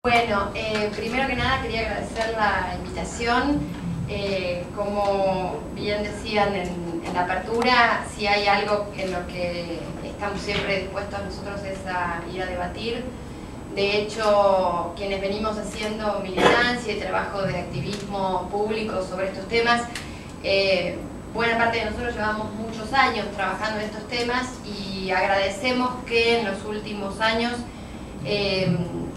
Bueno, primero que nada quería agradecer la invitación. Como bien decían en la apertura, si hay algo en lo que estamos siempre dispuestos nosotros es a ir a debatir. De hecho, quienes venimos haciendo militancia y trabajo de activismo público sobre estos temas, buena parte de nosotros llevamos muchos años trabajando en estos temas y agradecemos que en los últimos años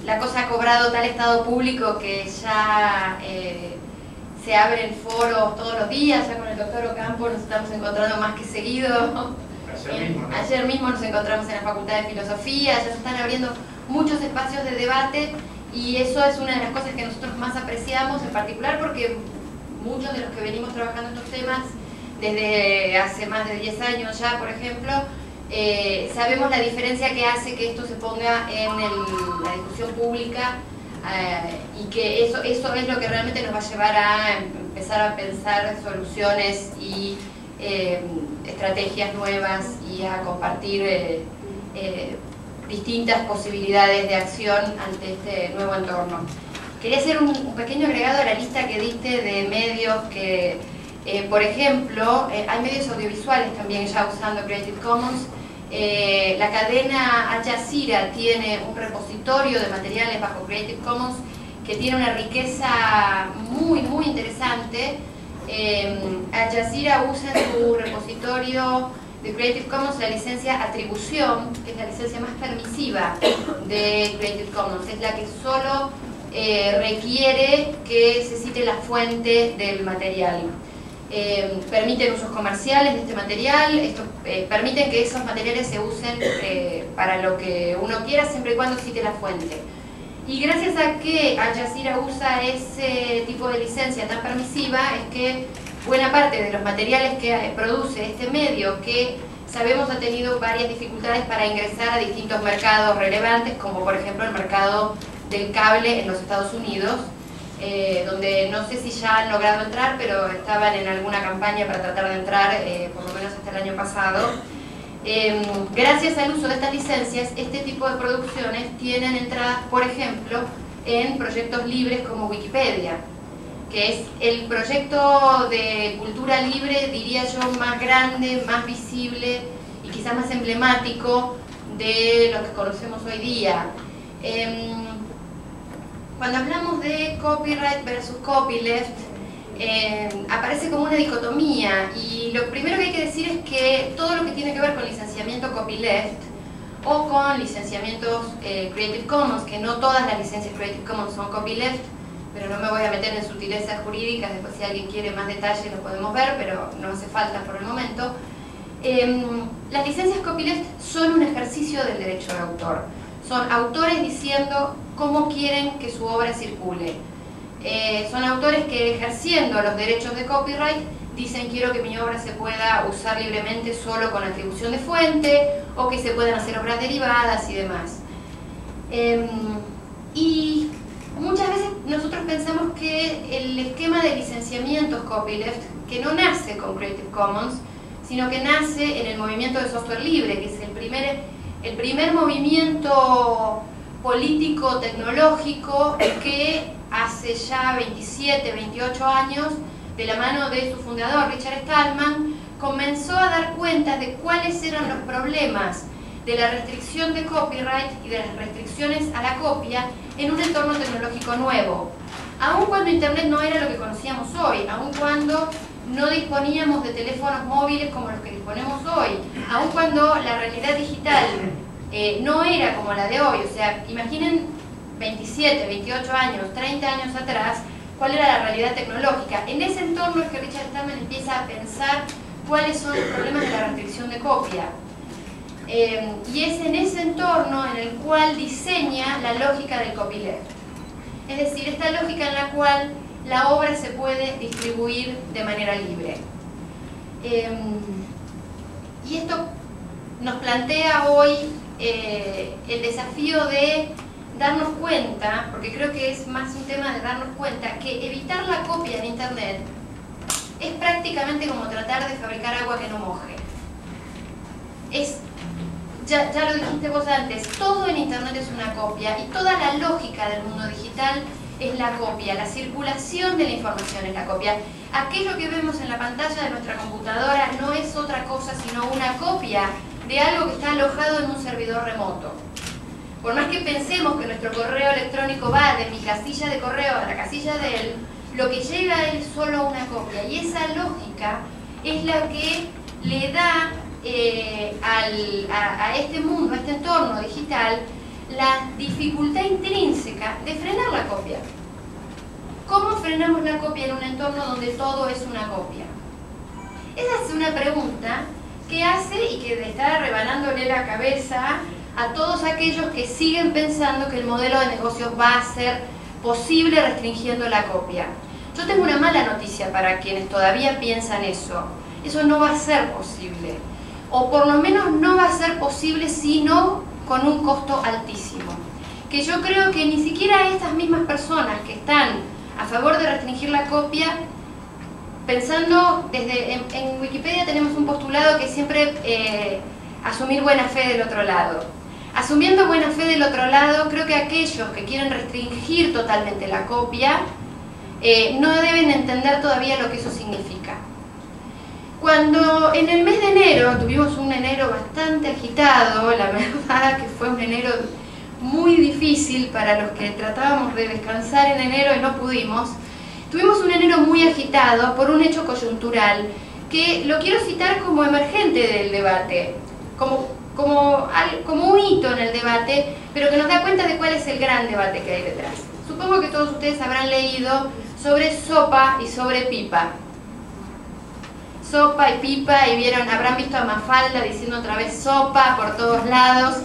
la cosa ha cobrado tal estado público que ya se abren foros todos los días. Ya con el doctor Ocampo nos estamos encontrando más que seguido. Ayer mismo nos encontramos en la Facultad de Filosofía, ya se están abriendo muchos espacios de debate y eso es una de las cosas que nosotros más apreciamos, en particular porque muchos de los que venimos trabajando estos temas desde hace más de 10 años ya, por ejemplo, sabemos la diferencia que hace que esto se ponga en la discusión pública y que eso es lo que realmente nos va a llevar a empezar a pensar soluciones y estrategias nuevas y a compartir distintas posibilidades de acción ante este nuevo entorno. Quería hacer un pequeño agregado a la lista que diste de medios que, por ejemplo, hay medios audiovisuales también ya usando Creative Commons. La cadena Al Jazeera tiene un repositorio de materiales bajo Creative Commons que tiene una riqueza muy interesante. Al Jazeera usa en su repositorio de Creative Commons la licencia atribución, que es la licencia más permisiva de Creative Commons, es la que solo requiere que se cite la fuente del material. Permiten usos comerciales de este material, permiten que esos materiales se usen para lo que uno quiera, siempre y cuando cite la fuente. Y gracias a que Al Jazeera usa ese tipo de licencia tan permisiva, es que buena parte de los materiales que produce este medio, que sabemos ha tenido varias dificultades para ingresar a distintos mercados relevantes, como por ejemplo el mercado del cable en los Estados Unidos, donde no sé si ya han logrado entrar, pero estaban en alguna campaña para tratar de entrar, por lo menos hasta el año pasado. Gracias al uso de estas licencias, este tipo de producciones tienen entradas, por ejemplo, en proyectos libres como Wikipedia, que es el proyecto de cultura libre, diría yo, más grande, más visible y quizás más emblemático de lo que conocemos hoy día. Cuando hablamos de copyright versus copyleft, aparece como una dicotomía, y lo primero que hay que decir es que todo lo que tiene que ver con licenciamiento copyleft o con licenciamientos Creative Commons, que no todas las licencias Creative Commons son copyleft, pero no me voy a meter en sutilezas jurídicas, después si alguien quiere más detalle lo podemos ver, pero no hace falta por el momento. Las licencias copyleft son un ejercicio del derecho de autor. Son autores diciendo cómo quieren que su obra circule. Son autores que, ejerciendo los derechos de copyright, dicen quiero que mi obra se pueda usar libremente solo con atribución de fuente, o que se puedan hacer obras derivadas y demás. Y muchas veces nosotros pensamos que el esquema de licenciamientos copyleft, que no nace con Creative Commons, sino que nace en el movimiento de software libre, que es el primer movimiento político tecnológico que hace ya 27, 28 años, de la mano de su fundador Richard Stallman, comenzó a dar cuenta de cuáles eran los problemas de la restricción de copyright y de las restricciones a la copia en un entorno tecnológico nuevo. Aun cuando Internet no era lo que conocíamos hoy, aun cuando no disponíamos de teléfonos móviles como los que disponemos hoy, aun cuando la realidad digital no era como la de hoy, o sea, imaginen 27, 28 años, 30 años atrás, cuál era la realidad tecnológica. En ese entorno es que Richard Stallman empieza a pensar cuáles son los problemas de la restricción de copia. Y es en ese entorno en el cual diseña la lógica del copyleft. Es decir, esta lógica en la cual la obra se puede distribuir de manera libre. Y esto nos plantea hoy el desafío de darnos cuenta, porque creo que es más un tema de darnos cuenta, que evitar la copia en Internet es prácticamente como tratar de fabricar agua que no moje. ya lo dijiste vos antes, todo en Internet es una copia y toda la lógica del mundo digital es la copia, la circulación de la información es la copia. Aquello que vemos en la pantalla de nuestra computadora no es otra cosa sino una copia de algo que está alojado en un servidor remoto. Por más que pensemos que nuestro correo electrónico va de mi casilla de correo a la casilla de él, lo que llega a él es solo una copia. Y esa lógica es la que le da a este mundo, a este entorno digital, la dificultad intrínseca de frenar la copia. ¿Cómo frenamos la copia en un entorno donde todo es una copia? Esa es una pregunta que hace y que está rebanándole la cabeza a todos aquellos que siguen pensando que el modelo de negocios va a ser posible restringiendo la copia. Yo tengo una mala noticia para quienes todavía piensan eso. Eso no va a ser posible. O por lo menos no va a ser posible sino con un costo altísimo. Que yo creo que ni siquiera estas mismas personas que están a favor de restringir la copia, pensando en Wikipedia tenemos un postulado que siempre asumir buena fe del otro lado. Asumiendo buena fe del otro lado, creo que aquellos que quieren restringir totalmente la copia no deben entender todavía lo que eso significa. Cuando en el mes de enero, tuvimos un enero bastante agitado, la verdad que fue un enero muy difícil para los que tratábamos de descansar en enero y no pudimos, tuvimos un enero muy agitado por un hecho coyuntural que lo quiero citar como emergente del debate, como un hito en el debate, pero que nos da cuenta de cuál es el gran debate que hay detrás. Supongo que todos ustedes habrán leído sobre sopa y sobre pipa. Sopa y pipa, y habrán visto a Mafalda diciendo otra vez sopa por todos lados.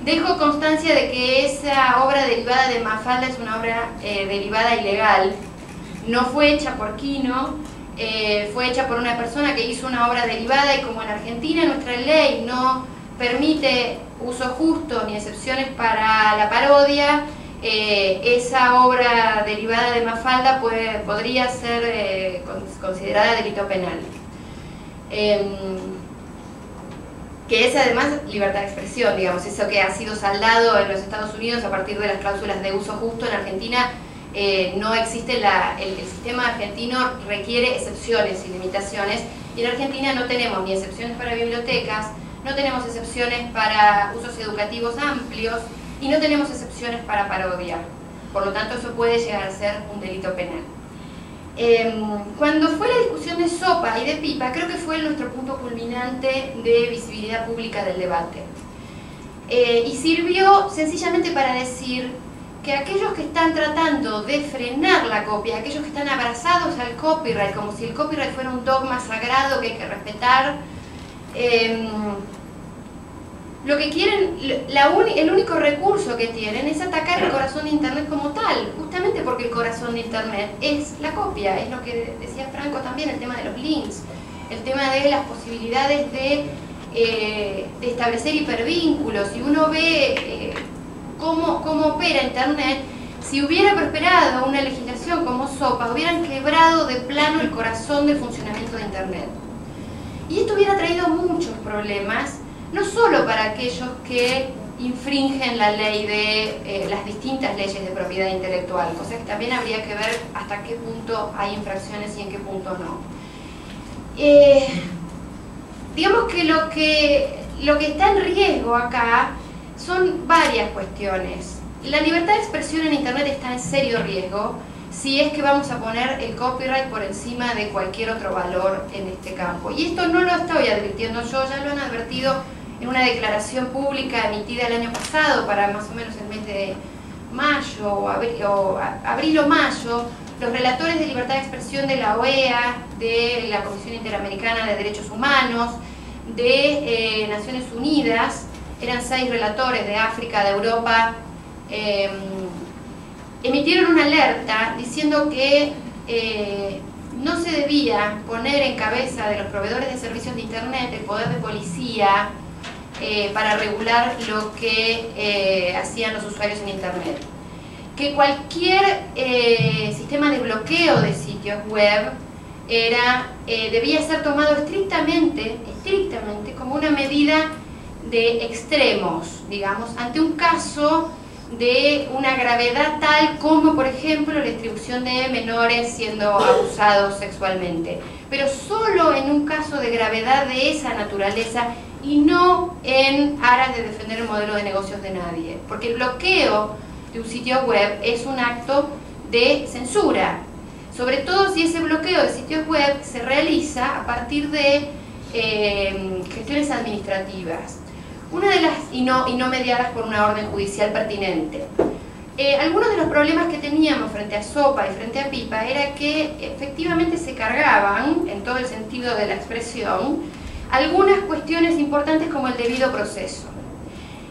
Dejo constancia de que esa obra derivada de Mafalda es una obra derivada ilegal. No fue hecha por Quino, fue hecha por una persona que hizo una obra derivada, y como en Argentina nuestra ley no permite uso justo ni excepciones para la parodia, esa obra derivada de Mafalda podría ser considerada delito penal. Que es además libertad de expresión, digamos, eso que ha sido saldado en los Estados Unidos a partir de las cláusulas de uso justo. En Argentina no existe, el sistema argentino requiere excepciones y limitaciones, y en Argentina no tenemos ni excepciones para bibliotecas, no tenemos excepciones para usos educativos amplios y no tenemos excepciones para parodia. Por lo tanto, eso puede llegar a ser un delito penal. Cuando fue la discusión de sopa y de pipa, creo que fue nuestro punto culminante de visibilidad pública del debate. Y sirvió sencillamente para decir que aquellos que están tratando de frenar la copia, aquellos que están abrazados al copyright, como si el copyright fuera un dogma sagrado que hay que respetar, lo que quieren, el único recurso que tienen es atacar el corazón de Internet como tal, justamente porque el corazón de Internet es la copia, es lo que decía Franco también, el tema de los links, el tema de las posibilidades de establecer hipervínculos. Si uno ve cómo opera Internet, si hubiera prosperado una legislación como SOPA, hubieran quebrado de plano el corazón del funcionamiento de Internet. Y esto hubiera traído muchos problemas, no solo para aquellos que infringen la ley de las distintas leyes de propiedad intelectual, cosa que también habría que ver hasta qué punto hay infracciones y en qué punto no. Digamos que lo que está en riesgo acá son varias cuestiones. La libertad de expresión en Internet está en serio riesgo si es que vamos a poner el copyright por encima de cualquier otro valor en este campo. Y esto no lo estoy advirtiendo yo, ya lo han advertido en una declaración pública emitida el año pasado, para más o menos el mes de mayo, o abril o mayo, los relatores de libertad de expresión de la OEA, de la Comisión Interamericana de Derechos Humanos, de Naciones Unidas, eran 6 relatores de África, de Europa, emitieron una alerta diciendo que no se debía poner en cabeza de los proveedores de servicios de Internet el poder de policía para regular lo que hacían los usuarios en Internet. Que cualquier sistema de bloqueo de sitios web debía ser tomado estrictamente como una medida de extremos, digamos, ante un caso de una gravedad tal como, por ejemplo, la distribución de menores siendo abusados sexualmente, pero solo en un caso de gravedad de esa naturaleza y no en aras de defender el modelo de negocios de nadie, porque el bloqueo de un sitio web es un acto de censura, sobre todo si ese bloqueo de sitios web se realiza a partir de gestiones administrativas. Una de las, y no mediadas por una orden judicial pertinente. Algunos de los problemas que teníamos frente a SOPA y frente a PIPA era que efectivamente se cargaban, en todo el sentido de la expresión, algunas cuestiones importantes como el debido proceso.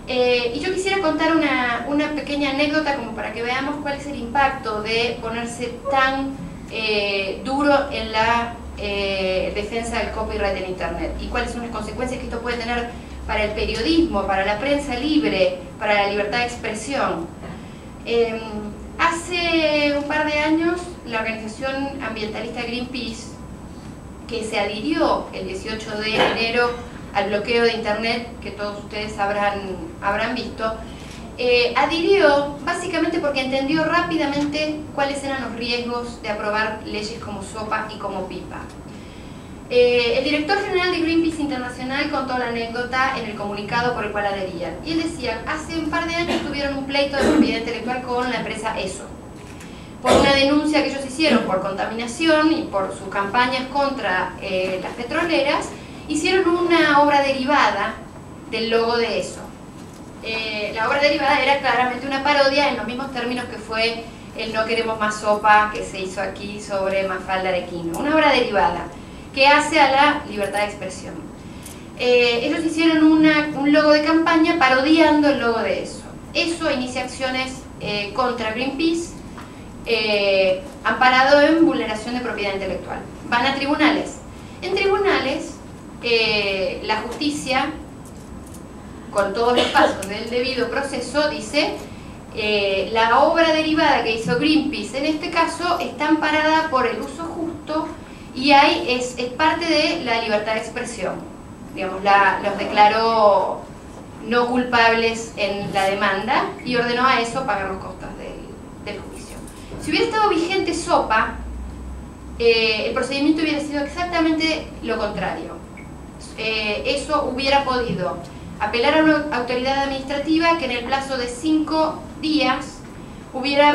Y yo quisiera contar una pequeña anécdota como para que veamos cuál es el impacto de ponerse tan duro en la defensa del copyright en Internet y cuáles son las consecuencias que esto puede tener para el periodismo, para la prensa libre, para la libertad de expresión. Hace un par de años, la organización ambientalista Greenpeace, que se adhirió el 18 de enero al bloqueo de Internet, que todos ustedes habrán visto, adhirió básicamente porque entendió rápidamente cuáles eran los riesgos de aprobar leyes como SOPA y como PIPA. El director general de Greenpeace Internacional contó la anécdota en el comunicado por el cual adherían. Y él decía, hace un par de años tuvieron un pleito de propiedad intelectual con la empresa ESO, por una denuncia que ellos hicieron por contaminación y por sus campañas contra las petroleras. Hicieron una obra derivada del logo de ESO. La obra derivada era claramente una parodia en los mismos términos que fue el No queremos más sopa que se hizo aquí sobre Mafalda Arequino. Una obra derivada que hace a la libertad de expresión. Ellos hicieron un logo de campaña parodiando el logo de ESO. ESO inicia acciones contra Greenpeace, amparado en vulneración de propiedad intelectual. Van a tribunales. En tribunales, la justicia, con todos los pasos del debido proceso, dice la obra derivada que hizo Greenpeace en este caso está amparada por el uso justo y es parte de la libertad de expresión. Digamos, los declaró no culpables en la demanda y ordenó a ESO pagar los costos del juicio. Si hubiera estado vigente SOPA, el procedimiento hubiera sido exactamente lo contrario. ESO hubiera podido apelar a una autoridad administrativa que en el plazo de 5 días hubiera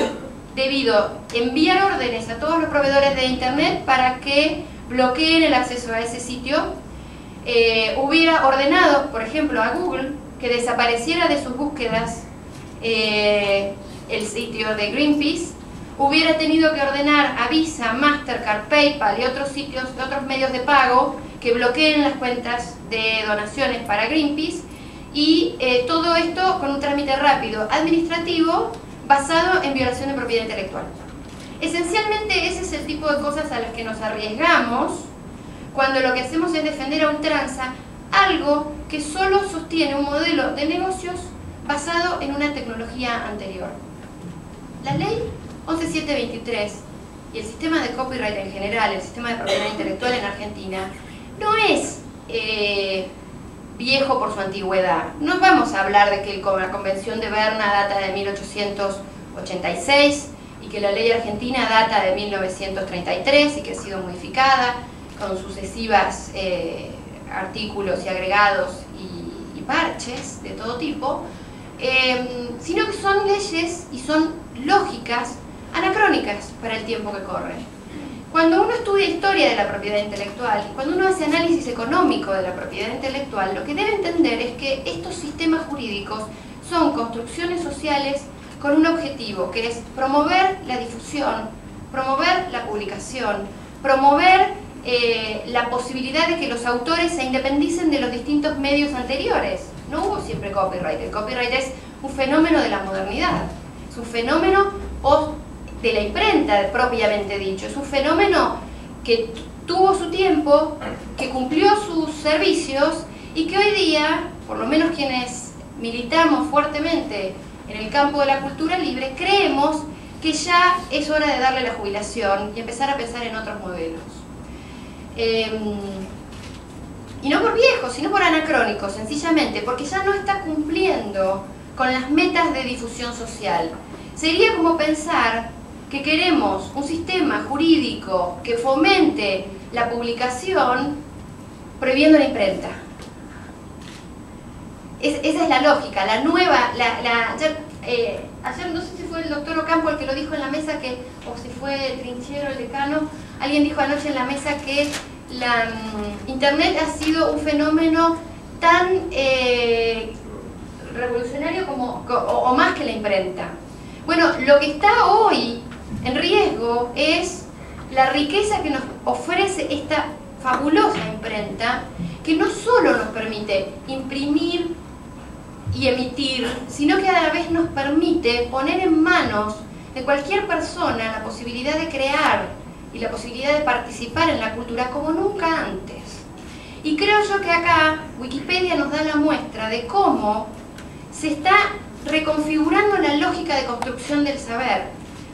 debido enviar órdenes a todos los proveedores de Internet para que bloqueen el acceso a ese sitio, hubiera ordenado, por ejemplo, a Google que desapareciera de sus búsquedas el sitio de Greenpeace, hubiera tenido que ordenar a Visa, Mastercard, PayPal y otros sitios, otros medios de pago que bloqueen las cuentas de donaciones para Greenpeace, y todo esto con un trámite rápido administrativo basado en violación de propiedad intelectual. Esencialmente ese es el tipo de cosas a las que nos arriesgamos cuando lo que hacemos es defender a ultranza algo que solo sostiene un modelo de negocios basado en una tecnología anterior. La ley 11723 y el sistema de copyright en general, el sistema de propiedad intelectual en Argentina, no es viejo por su antigüedad. No vamos a hablar de que la Convención de Berna data de 1886 y que la ley argentina data de 1933 y que ha sido modificada con sucesivas artículos y agregados y parches de todo tipo, sino que son leyes y son lógicas anacrónicas para el tiempo que corre. Cuando uno estudia historia de la propiedad intelectual, cuando uno hace análisis económico de la propiedad intelectual, lo que debe entender es que estos sistemas jurídicos son construcciones sociales con un objetivo, que es promover la difusión, promover la publicación, promover la posibilidad de que los autores se independicen de los distintos medios anteriores. No hubo siempre copyright. El copyright es un fenómeno de la modernidad, es un fenómeno de la imprenta propiamente dicho, es un fenómeno que tuvo su tiempo, que cumplió sus servicios y que hoy día, por lo menos quienes militamos fuertemente en el campo de la cultura libre, creemos que ya es hora de darle la jubilación y empezar a pensar en otros modelos. Y no por viejo, sino por anacrónico, sencillamente, porque ya no está cumpliendo con las metas de difusión social. Sería como pensar que queremos un sistema jurídico que fomente la publicación prohibiendo la imprenta. Esa es la lógica, la nueva, ayer no sé si fue el doctor Ocampo el que lo dijo en la mesa, o si fue Trinchero, el decano, alguien dijo anoche en la mesa que Internet ha sido un fenómeno tan revolucionario o más que la imprenta. Bueno, lo que está hoy en riesgo es la riqueza que nos ofrece esta fabulosa imprenta, que no solo nos permite imprimir y emitir, sino que a la vez nos permite poner en manos de cualquier persona la posibilidad de crear y la posibilidad de participar en la cultura como nunca antes. Y creo yo que acá Wikipedia nos da la muestra de cómo se está reconfigurando la lógica de construcción del saber.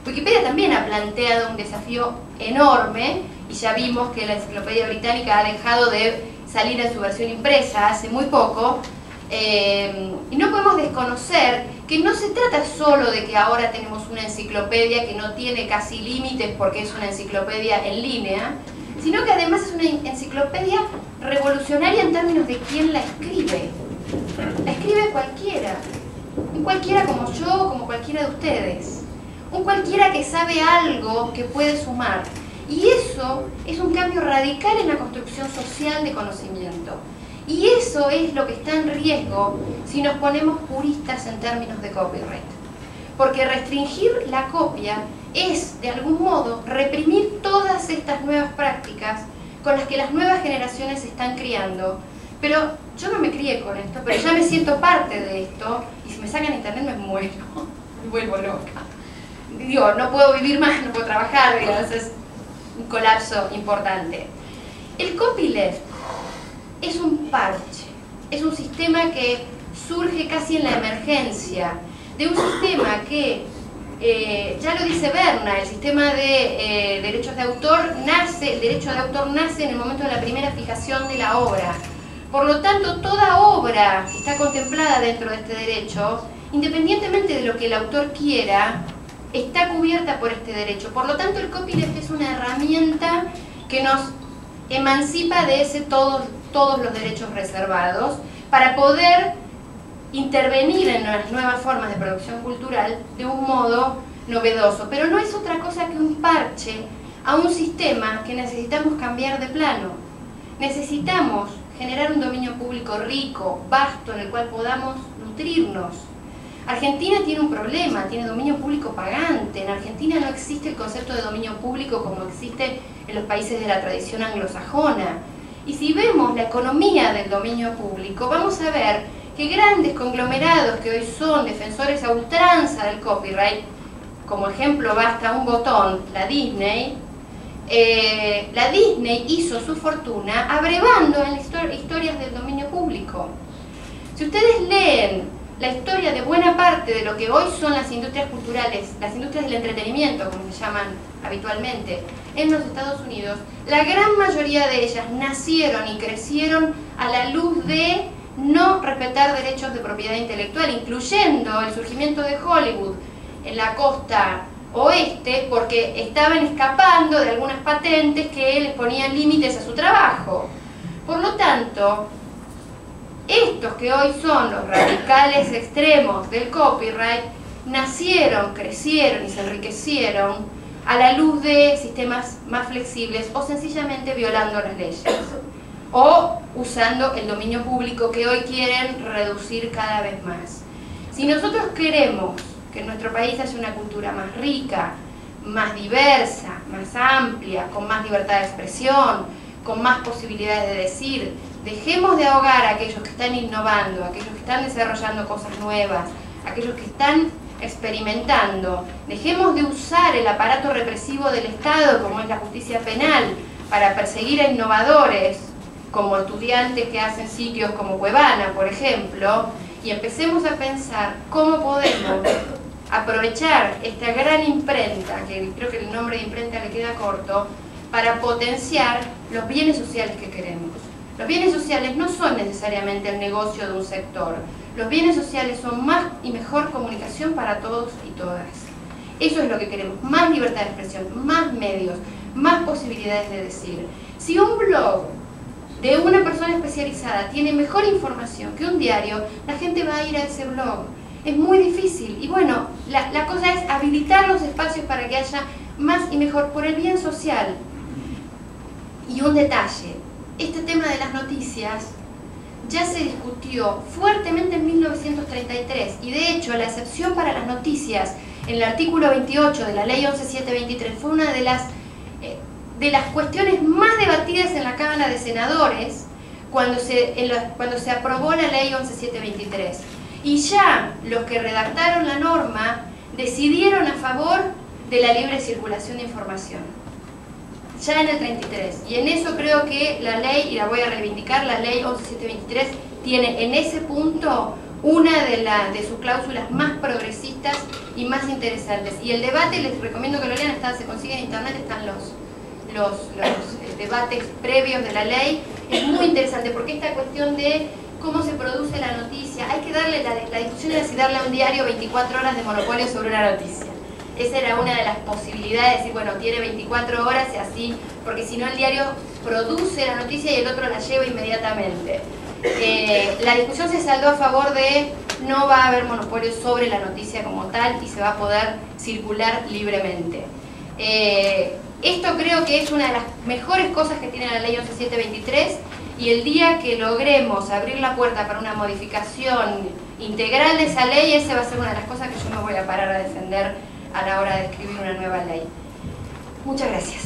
Wikipedia también ha planteado un desafío enorme, y ya vimos que la Enciclopedia Británica ha dejado de salir en su versión impresa hace muy poco, y no podemos desconocer que no se trata solo de que ahora tenemos una enciclopedia que no tiene casi límites porque es una enciclopedia en línea, sino que además es una enciclopedia revolucionaria en términos de quién la escribe. La escribe cualquiera, un cualquiera como yo, como cualquiera de ustedes, un cualquiera que sabe algo que puede sumar. Y eso es un cambio radical en la construcción social de conocimiento. Y eso es lo que está en riesgo si nos ponemos puristas en términos de copyright. Porque restringir la copia es, de algún modo, reprimir todas estas nuevas prácticas con las que las nuevas generaciones se están criando. Pero yo no me crié con esto, pero ya me siento parte de esto, y si me sacan internet me muero, me vuelvo loca. Digo, no puedo vivir más, no puedo trabajar, digamos, es un colapso importante. El copyleft es un parche, es un sistema que surge casi en la emergencia, de un sistema que, ya lo dice Berna, el sistema de derechos de autor nace, el derecho de autor nace en el momento de la primera fijación de la obra. Por lo tanto, toda obra que está contemplada dentro de este derecho, independientemente de lo que el autor quiera, está cubierta por este derecho. Por lo tanto, el copyleft es una herramienta que nos emancipa de todos los derechos reservados para poder intervenir en las nuevas formas de producción cultural de un modo novedoso. Pero no es otra cosa que un parche a un sistema que necesitamos cambiar de plano. Necesitamos generar un dominio público rico, vasto, en el cual podamos nutrirnos. Argentina tiene un problema, tiene dominio público pagante. En Argentina no existe el concepto de dominio público como existe en los países de la tradición anglosajona. Y si vemos la economía del dominio público, vamos a ver que grandes conglomerados que hoy son defensores a ultranza del copyright, como ejemplo basta un botón, la Disney hizo su fortuna abrevando en historias del dominio público. Si ustedes leen la historia de buena parte de lo que hoy son las industrias culturales, las industrias del entretenimiento, como se llaman habitualmente, en los Estados Unidos, la gran mayoría de ellas nacieron y crecieron a la luz de no respetar derechos de propiedad intelectual, incluyendo el surgimiento de Hollywood en la costa oeste, porque estaban escapando de algunas patentes que les ponían límites a su trabajo. Por lo tanto, estos que hoy son los radicales extremos del copyright nacieron, crecieron y se enriquecieron a la luz de sistemas más flexibles o sencillamente violando las leyes o usando el dominio público que hoy quieren reducir cada vez más. Si nosotros queremos que en nuestro país haya una cultura más rica, más diversa, más amplia, con más libertad de expresión, con más posibilidades de decir, dejemos de ahogar a aquellos que están innovando, a aquellos que están desarrollando cosas nuevas, a aquellos que están experimentando, dejemos de usar el aparato represivo del Estado, como es la justicia penal, para perseguir a innovadores, como estudiantes que hacen sitios como Cuevana, por ejemplo, y empecemos a pensar cómo podemos aprovechar esta gran imprenta, que creo que el nombre de imprenta le queda corto, para potenciar los bienes sociales que queremos. Los bienes sociales no son necesariamente el negocio de un sector. Los bienes sociales son más y mejor comunicación para todos y todas. Eso es lo que queremos, más libertad de expresión, más medios, más posibilidades de decir. Si un blog de una persona especializada tiene mejor información que un diario, la gente va a ir a ese blog. Es muy difícil. Y bueno, la cosa es habilitar los espacios para que haya más y mejor por el bien social. Y un detalle, este tema de las noticias ya se discutió fuertemente en 1933 y de hecho la excepción para las noticias en el artículo 28 de la ley 11.723 fue una de las cuestiones más debatidas en la Cámara de Senadores cuando se aprobó la ley 11.723. Y ya los que redactaron la norma decidieron a favor de la libre circulación de información. Ya en el 33. Y en eso creo que la ley, y la voy a reivindicar, la ley 11.723 tiene en ese punto una de sus cláusulas más progresistas y más interesantes. Y el debate, les recomiendo que lo lean, se consigue en internet, están los debates previos de la ley. Es muy interesante porque esta cuestión de cómo se produce la noticia, hay que darle, la discusión era si darle a un diario 24 horas de monopolio sobre una noticia. Esa era una de las posibilidades, de decir, bueno, tiene 24 horas y así, porque si no el diario produce la noticia y el otro la lleva inmediatamente. La discusión se saldó a favor de no va a haber monopolio sobre la noticia como tal y se va a poder circular libremente. Esto creo que es una de las mejores cosas que tiene la ley 11.723 y el día que logremos abrir la puerta para una modificación integral de esa ley, esa va a ser una de las cosas que yo me voy a parar a defender a la hora de escribir una nueva ley. Muchas gracias.